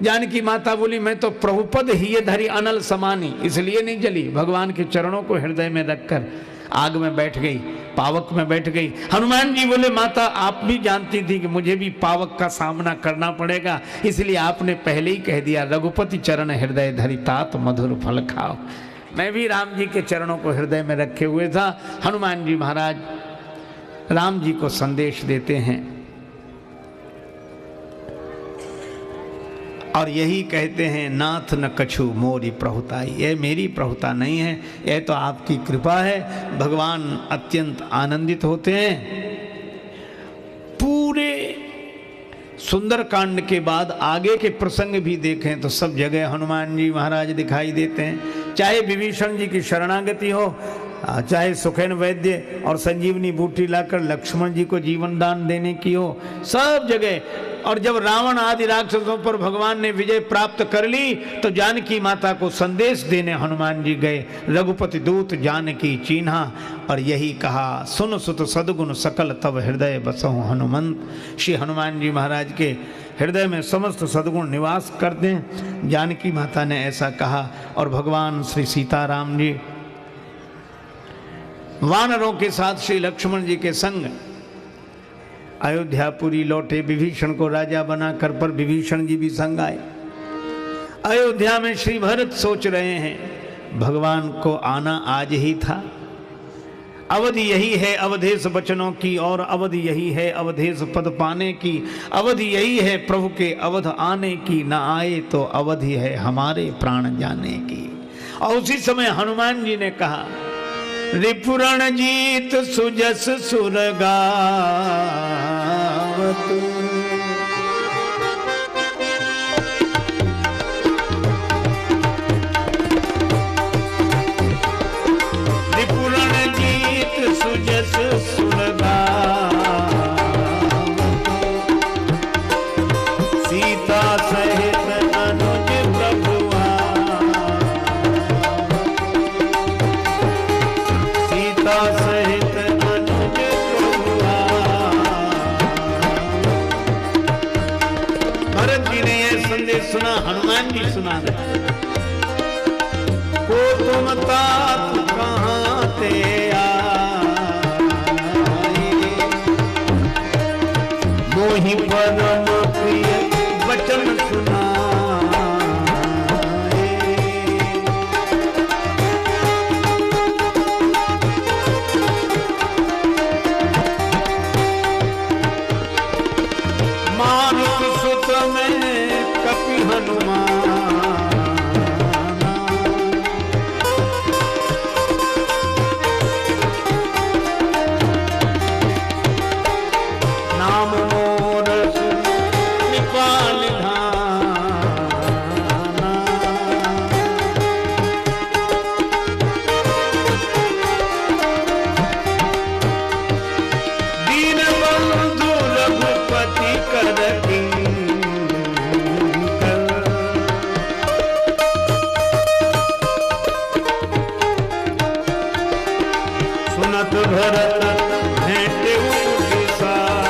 जानकी माता बोली मैं तो प्रभुपद ही धरी अनल समानी, इसलिए नहीं जली। भगवान के चरणों को हृदय में रखकर आग में बैठ गई, पावक में बैठ गई। हनुमान जी बोले माता आप भी जानती थी कि मुझे भी पावक का सामना करना पड़ेगा, इसलिए आपने पहले ही कह दिया रघुपति चरण हृदय धरी तात मधुर फल खाओ। मैं भी राम जी के चरणों को हृदय में रखे हुए था। हनुमान जी महाराज राम जी को संदेश देते हैं। और यही कहते हैं नाथ न कछु मोरी प्रभुताई, ये मेरी प्रभुता नहीं है, यह तो आपकी कृपा है। भगवान अत्यंत आनंदित होते हैं। पूरे सुंदरकांड के बाद आगे के प्रसंग भी देखें तो सब जगह हनुमान जी महाराज दिखाई देते हैं। चाहे विभीषण जी की शरणागति हो, चाहे सुखेन वैद्य और संजीवनी बूटी लाकर लक्ष्मण जी को जीवन दान देने की हो, सब जगह। और जब रावण आदि राक्षसों पर भगवान ने विजय प्राप्त कर ली तो जानकी माता को संदेश देने हनुमान जी गए। रघुपति दूत जानकी चीन्हा और यही कहा, सुन सुत सद्गुण सकल तब हृदय बसहु हनुमंत। श्री हनुमान जी महाराज के हृदय में समस्त सद्गुण निवास करते हैं। जानकी माता ने ऐसा कहा। और भगवान श्री सीताराम जी वानरों के साथ श्री लक्ष्मण जी के संग अयोध्यापुरी लौटे। विभीषण को राजा बनाकर, पर विभीषण जी भी संग आए। अयोध्या में श्री भरत सोच रहे हैं भगवान को आना आज ही था। अवधि यही है अवधेश वचनों की, और अवधि यही है अवधेश पद पाने की। अवधि यही है प्रभु के अवध आने की, न आए तो अवधि है हमारे प्राण जाने की। और उसी समय हनुमान जी ने कहा, रिपुरण जीत सुजस सुरगावत, रिपुरण जीत सुजस सुरगावत, सीता सहित अनुज प्रभुआ, सीता सहित अनुज प्रभुआ। भरत जी ने यह संदेश सुना, हनुमान जी सुना रहे। को तुम तात कहाँ ते आए, मोहि परम प्रिय वचन सुना। मारुत सुत में कपि हनुमान, नाम मोर कृपाल धाना। दीन बंधु रघुपति कर सुनत भरत भेंटे उठ सादर।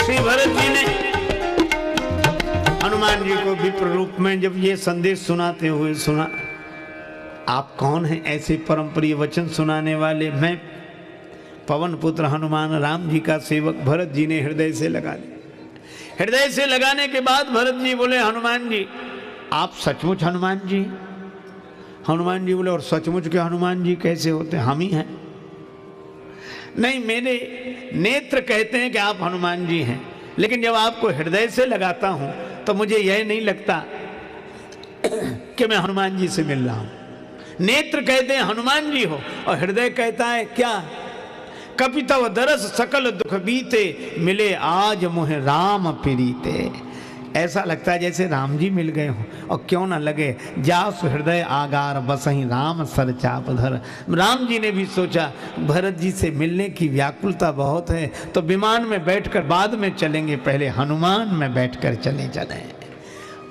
श्री भरत जी ने हनुमान जी को विप्र रूप में जब ये संदेश सुनाते हुए सुना, आप कौन हैं ऐसे परम प्रिय वचन सुनाने वाले? मैं पवन पुत्र हनुमान राम जी का सेवक। भरत जी ने हृदय से लगा दिया। हृदय से लगाने के बाद भरत जी बोले, हनुमान जी आप सचमुच हनुमान जी? हनुमान जी बोले, और सचमुच के हनुमान जी कैसे होते? हम ही हैं। नहीं, मेरे नेत्र कहते हैं कि आप हनुमान जी हैं, लेकिन जब आपको हृदय से लगाता हूं तो मुझे यह नहीं लगता कि मैं हनुमान जी से मिल रहा हूं। नेत्र कहते हैं हनुमान जी हो, और हृदय कहता है क्या? कपितव दरस सकल दुख बीते, मिले आज मुह राम प्रीते। ऐसा लगता है जैसे राम जी मिल गए हों। और क्यों ना लगे, जासु हृदय आगार बसहीं राम सर चाप धर। राम जी ने भी सोचा भरत जी से मिलने की व्याकुलता बहुत है, तो विमान में बैठकर बाद में चलेंगे, पहले हनुमान में बैठकर चले चले।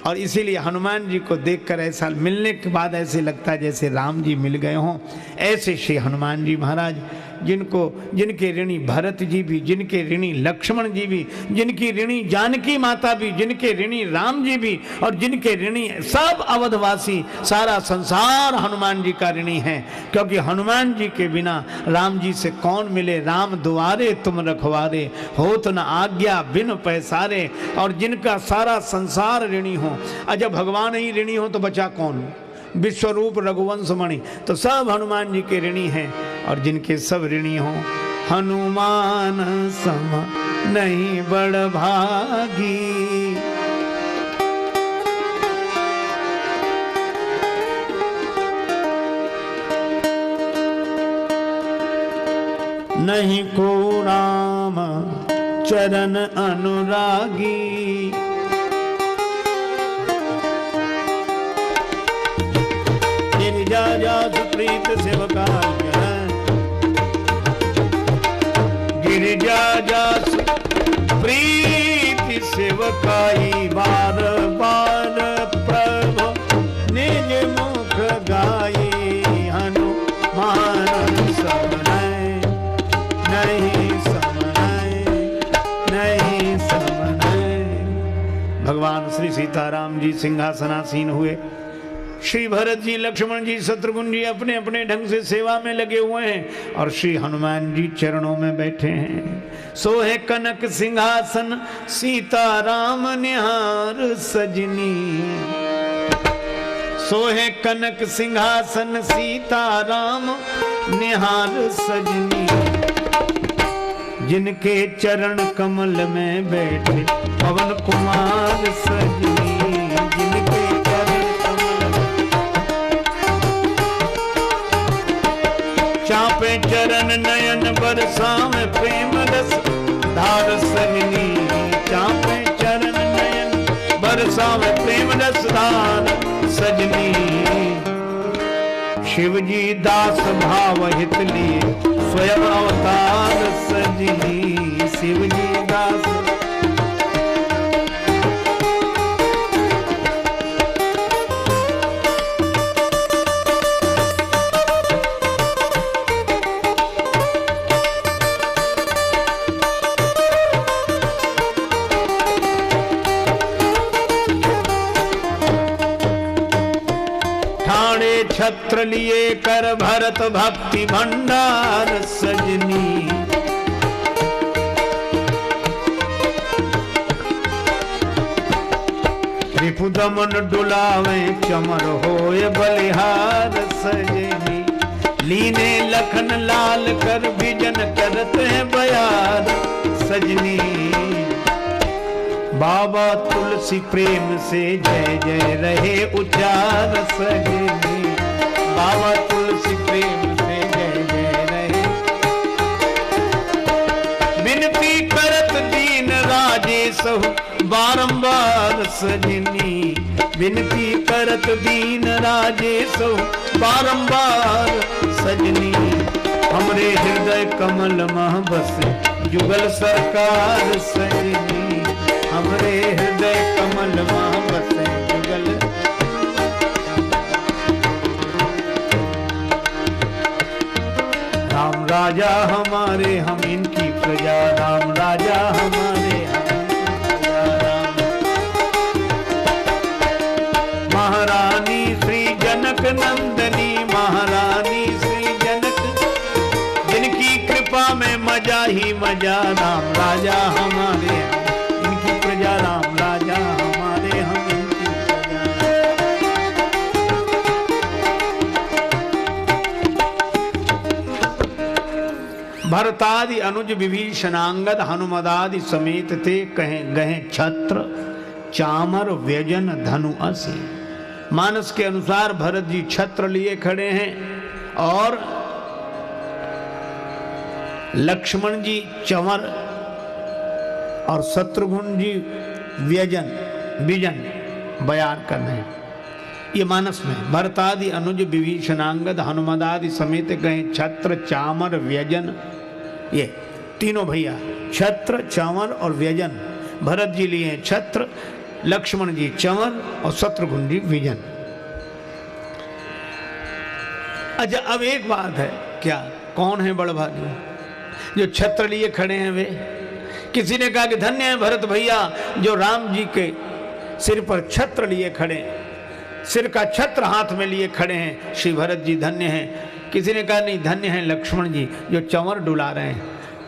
और इसीलिए हनुमान जी को देखकर ऐसा मिलने के बाद ऐसे लगता है जैसे राम जी मिल गए हों। ऐसे श्री हनुमान जी महाराज, जिनके ऋणी भरत जी भी, जिनके ऋणी लक्ष्मण जी भी, जिनकी ऋणी जानकी माता भी, जिनके ऋणी राम जी भी, और जिनके ऋणी सब अवधवासी, सारा संसार हनुमान जी का ऋणी है। क्योंकि हनुमान जी के बिना राम जी से कौन मिले? राम दुआरे तुम रखवारे, होत न आज्ञा बिन पैसारे। और जिनका सारा संसार ऋणी हो, जब भगवान ही ऋणी हो तो बचा कौन? विश्वरूप रघुवंश मणि, तो सब हनुमान जी के ऋणी हैं। और जिनके सब ऋणी हों, हनुमान सम नहीं बड़भागी। नहीं को राम चरण अनुरागी। गिरिजा जास प्रीत सेवका, गिरिजा जास प्रीति सेवकाई। बार बार प्रभु निज मुख गाई। हनुमान समनय नहीं समनय, नहीं समनय। भगवान श्री सीताराम जी सिंहासनासीन हुए। श्री भरत जी, लक्ष्मण जी, शत्रुघ्न जी अपने अपने ढंग से सेवा में लगे हुए हैं और श्री हनुमान जी चरणों में बैठे हैं। सोहे कनक सिंहासन सीताराम निहार सजनी। सोहे कनक सिंहासन सीताराम निहार सजनी। जिनके चरण कमल में बैठे पवन कुमार सजनी। जिनके चापे चरण नयन बरसावे प्रेम रस धार सजनी। चापे चरण नयन बरसावे प्रेम रस धार सजनी। शिव जी दास भाव हित लिए स्वयं अवतार सजनी। शिव जी दास छत्र लिए कर भरत भक्ति भंडार सजनी। रिपु दमन डुलावे चमर होय बलिहार सजनी। लीने लखन लाल कर विजन करत है बयार सजनी। बाबा तुलसी प्रेम से जय जय रहे उचार सजनी। बाबा तुलसी प्रेम से जय जय रहे। विनती करत दीन राजेश बारंबार सजनी। विनती करत दीन राजेश बारंबार सजनी। हमरे हृदय कमल मह बसे जुगल सरकार सजनी। हमरे हृदय कमल मह बसे जुगल। राम राजा हमारे हम इनकी प्रजा। राम राजा हमारे हम राम। महारानी श्री जनक नंदनी। महारानी श्री जनक जिनकी कृपा में मजा ही मजा। राम राजा हमारे इनकी प्रजा। राम राजा हमारे हम इनकी भरतादि अनुज विभीषणांगद हनुमदादि समेत ते कहे गए छत्र चामर व्यजन धनु असी। मानस के अनुसार भरत जी छत्र लिए खड़े हैं और लक्ष्मण जी चंवर और शत्रुघ्न जी व्यजन विजन बयान कर रहे हैं। ये मानस में भरतादि अनुज विभीषणांगद हनुमदादि समेत गए छत्र चामर व्यजन। ये तीनों भैया छत्र चामर और व्यजन। भरत जी लिए छत्र, लक्ष्मण जी चंवर और शत्रुघ्न जी विजन। अच्छा, अब एक बात है, क्या कौन है बड़भागी जो छत्र लिए खड़े हैं? वे किसी ने कहा कि धन्य है भरत भैया जो राम जी के सिर पर छत्र लिए खड़े, सिर का छत्र हाथ में लिए खड़े हैं, श्री भरत जी धन्य हैं। किसी ने कहा नहीं, धन्य है लक्ष्मण जी जो चंवर डुला रहे हैं।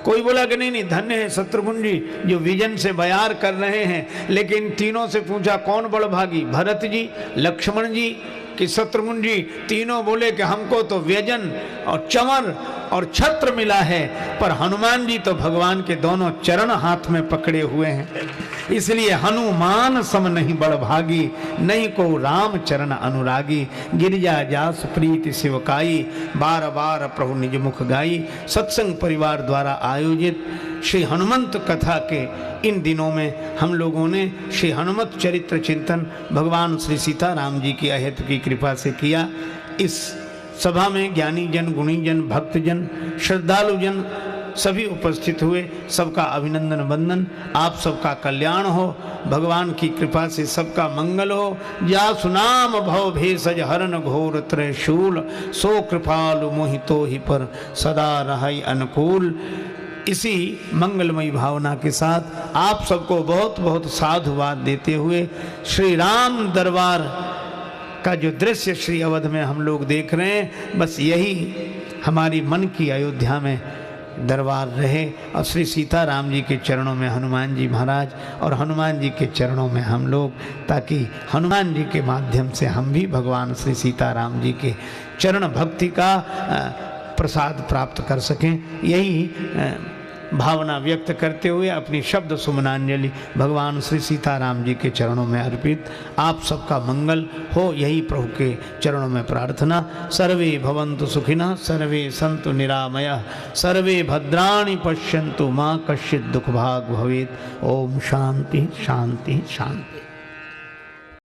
कोई बोला कि नहीं नहीं, धन्य है शत्रुघ्न जी जो विजन से बयार कर रहे हैं। लेकिन तीनों से पूछा कौन बड़भागी, भरत जी, लक्ष्मण जी कि शत्रुघ्न जी? तीनों बोले कि हमको तो व्यजन और चंवर और छत्र मिला है, पर हनुमान जी तो भगवान के दोनों चरण हाथ में पकड़े हुए हैं। इसलिए हनुमान सम नहीं बड़ भागी, नहीं को राम चरण अनुरागी। गिरिजा जास प्रीति शिवकाई, बार बार प्रभु निज मुख गाई। सत्संग परिवार द्वारा आयोजित श्री हनुमंत कथा के इन दिनों में हम लोगों ने श्री हनुमत चरित्र चिंतन भगवान श्री सीताराम जी की अहेतु की कृपा से किया। इस सभा में ज्ञानी जन, गुणी जन, भक्त जन, श्रद्धालु जन सभी उपस्थित हुए। सबका अभिनंदन वंदन। आप सबका कल्याण हो, भगवान की कृपा से सबका मंगल हो। जा सुनाम भव भेषज हरन घोर त्रिशूल, सो कृपालु मोहितो ही पर सदा रहै अनुकूल। इसी मंगलमयी भावना के साथ आप सबको बहुत बहुत साधुवाद देते हुए श्री राम दरबार का जो दृश्य श्री अवध में हम लोग देख रहे हैं, बस यही हमारी मन की अयोध्या में दरबार रहे और श्री सीताराम जी के चरणों में हनुमान जी महाराज और हनुमान जी के चरणों में हम लोग, ताकि हनुमान जी के माध्यम से हम भी भगवान श्री सीताराम जी के चरण भक्ति का प्रसाद प्राप्त कर सकें। यही भावना व्यक्त करते हुए अपनी शब्द सुमनांजलि भगवान श्री सीताराम जी के चरणों में अर्पित। आप सबका मंगल हो, यही प्रभु के चरणों में प्रार्थना। सर्वे भवन्तु सुखिनः, सर्वे सन्तु निरामयः, सर्वे भद्राणि पश्यन्तु, मा कश्चित् दुःखभाग् भवेत्। ओम शांति शांति शांति।